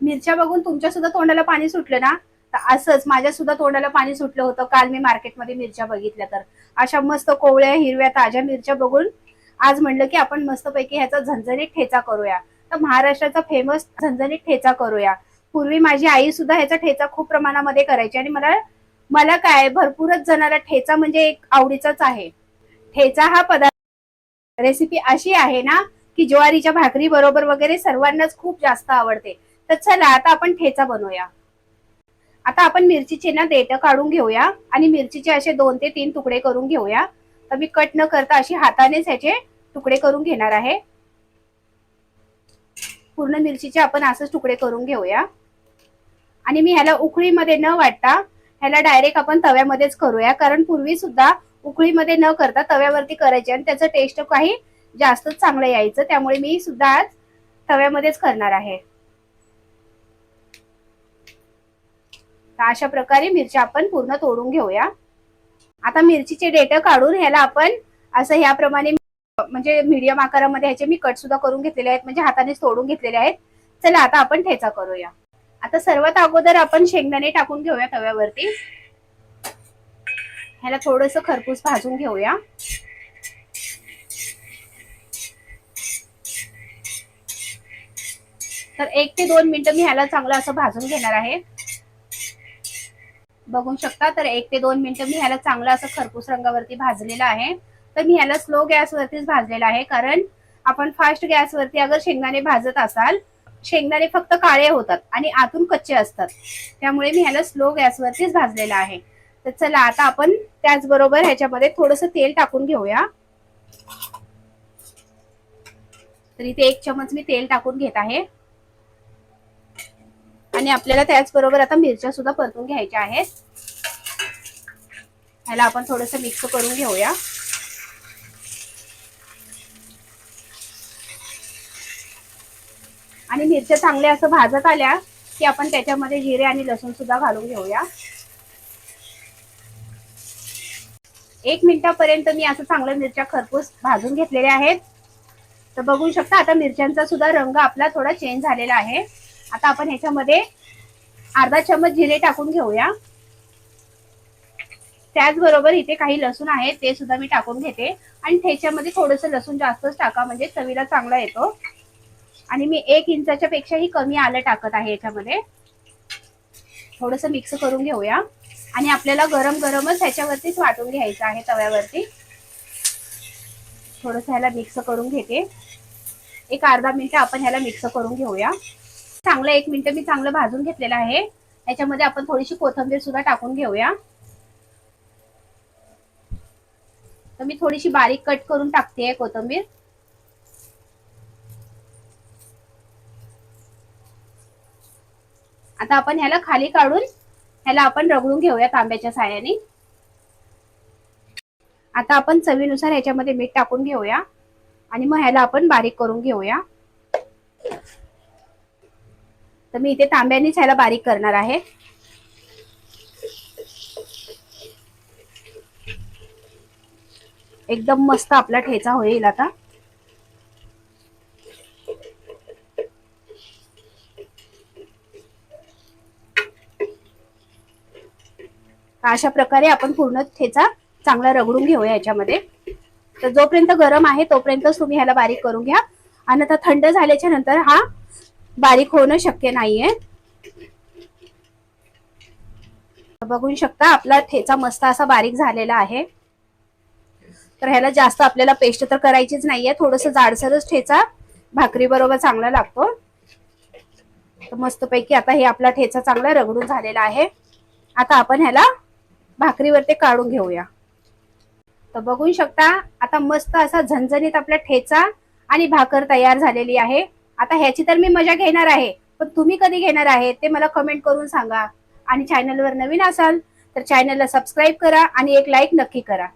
मिरच्या बघून तुमच्या सुद्धा तोंडाला पाणी सुटलं ना? तर असंच माझ्या सुद्धा तोंडाला पाणी सुटलं होतं काल मी मार्केटमध्ये मिरच्या बघितल्या तर. अशा मस्त कोवळ्या हिरव्या ताज्या मिरच्या बघून आज म्हणलं की आपण मस्तपैकी ह्याचा झणझणीत ठेचा करूया. तर महाराष्ट्राचा फेमस झणझणीत ठेचा करूया. पूर्वी माझी आई सुद्धा ह्याचा ठेचा खूप प्रमाणामध्ये करायची आणि मला मला काय भरपूरच जणांना ठेचा म्हणजे एक आवडीचाच आहे. ठेचा हा पदार्थ रेसिपी अशी आहे ना की ज्वारीच्या भाकरी बरोबर वगैरे सर्वांनाच खूप जास्त आवडते. तर चला आता आपण ठेचा बनवूया. आता आपण मिरचीचे ना देठ काढून घेऊया आणि मिरचीचे असे 2 ते 3 तुकडे करून घेऊया. तर मी कट न करता अशी हातानेच ह्याचे तुकडे करून घेणार आहे. पूर्ण मिरचीचे आपण असेच तुकडे करून घेऊया आणि मी ह्याला उकळीमध्ये न वाटता ह्याला डायरेक्ट आपण तव्यामध्येच करूया, कारण पूर्वी सुद्धा उकळीमध्ये न करता तव्यावरती करायचे आणि त्याचं टेस्ट काही जास्तच चांगलं यायचं. त्यामुळे मी सुद्धा आज तव्यामध्येच करणार आहे. अशा प्रकारे मिरच्या आपण पूर्ण तोडून घेऊया. आता मिरचीचे देठ काढून ह्याला आपण असं ह्याप्रमाणे म्हणजे मीडियम आकारामध्ये ह्याचे मी कट सुद्धा करून घेतलेले आहेत, म्हणजे हातानेच तोडून घेतलेले आहेत. चला आता आपण ठेचा करूया. आता सर्वात अगोदर आपण शेंगदाणे टाकून घेऊया तव्यावरती. ह्याला थोडंसं खरपूस भाजून घेऊया. तर 1 ते 2 मिनिटं मी ह्याला चांगलं असं भाजून घेणार आहे. बघू शकता तर 1 ते 2 मिनिटं मी ह्याला चांगलं असं खरपूस रंगावरती भाजलेलं आहे. तर मी ह्याला स्लो गॅसवरतीच भाजलेलं आहे, कारण आपण फास्ट गॅसवरती अगर शेंगदाणे भाजत असाल, शेंगदाणे फक्त काळे होतात आणि आतून कच्चे असतात. त्यामुळे मी ह्याला स्लो गॅसवरतीच भाजलेलं आहे. तर चला आता आपण त्याचबरोबर ह्याच्यामध्ये थोडंसं तेल टाकून घेऊया. तर इथे 1 चमच मी तेल टाकून घेत आहे आणि आपल्याला त्याचबरोबर आता मिरच्या सुद्धा परतून घ्यायच्या आहेत. ह्याला आपण थोडंसं मिक्स करून घेऊया. आणि मिरच्या चांगल्या असं भाजत आल्या की आपण त्याच्यामध्ये जिरे आणि लसूण सुद्धा घालून घेऊया. 1 मिनिटापर्यंत मी असं चांगलं मिरच्या खरपूस भाजून घेतलेल्या आहेत. तर बघू शकता आता मिरच्यांचा सुद्धा रंग आपला थोडा चेंज झालेला आहे. आता आपण ह्याच्यामध्ये अर्धा चमच जिरे टाकून घेऊया. त्याचबरोबर इथे काही लसूण आहे ते सुद्धा मी टाकून घेते आणि ठेच्यामध्ये थोडंसं लसूण जास्तच टाका, म्हणजे चवीला चांगला येतो. आणि मी 1 इंचाच्या पेक्षाही कमी आलं टाकत आहे याच्यामध्ये. थोडंसं मिक्स करून घेऊया आणि आपल्याला गरम गरमच ह्याच्यावरतीच वाटून घ्यायचं आहे तव्यावरती. थोडंसं ह्याला मिक्स करून घेते. एक अर्धा मिनिट आपण ह्याला मिक्स करून घेऊया. चांगलं 1 मिनिट मी चांगलं भाजून घेतलेलं आहे. याच्यामध्ये आपण थोडीशी कोथिंबीर सुद्धा टाकून घेऊया. तर मी थोडीशी बारीक कट करून टाकते कोथिंबीर. आता आपण ह्याला खाली काढून ह्याला आपण रगडून घेऊया तांब्याच्या साहाय्याने. आता आपण चवीनुसार ह्याच्यामध्ये मीठ टाकून घेऊया आणि मग ह्याला आपण बारीक करून घेऊया. तर मी इथे तांब्यानेच ह्याला बारीक करणार आहे. एकदम मस्त आपला ठेचा होईल आता. अशा प्रकारे आपण पूर्ण ठेचा चांगला रगडून घेऊया याच्यामध्ये. तर जोपर्यंत गरम आहे तोपर्यंतच तुम्ही ह्याला बारीक करून घ्या, आणि आता थंड झाल्याच्या नंतर हा बारीक होणं शक्य नाहीये. बघू शकता आपला ठेचा मस्त असा बारीक झालेला आहे. तर ह्याला जास्त आपल्याला पेस्ट तर करायचीच नाहीये, थोडंसं जाडसरच ठेचा भाकरी बरोबर चांगला लागतो. तर मस्तपैकी आता हे आपला ठेचा चांगला रगडून झालेला आहे. आता आपण ह्याला भाकरीवरती काढून घेऊया. तर बघू शकता आता मस्त असा झणझणीत आपला ठेचा आणि भाकर तयार झालेली आहे. आता ह्याची तर मी मजा घेणार आहे, पण तुम्ही कधी घेणार आहे ते मला कमेंट करून सांगा. आणि चॅनलवर नवीन असाल तर चॅनलला सबस्क्राईब करा आणि एक लाईक नक्की करा.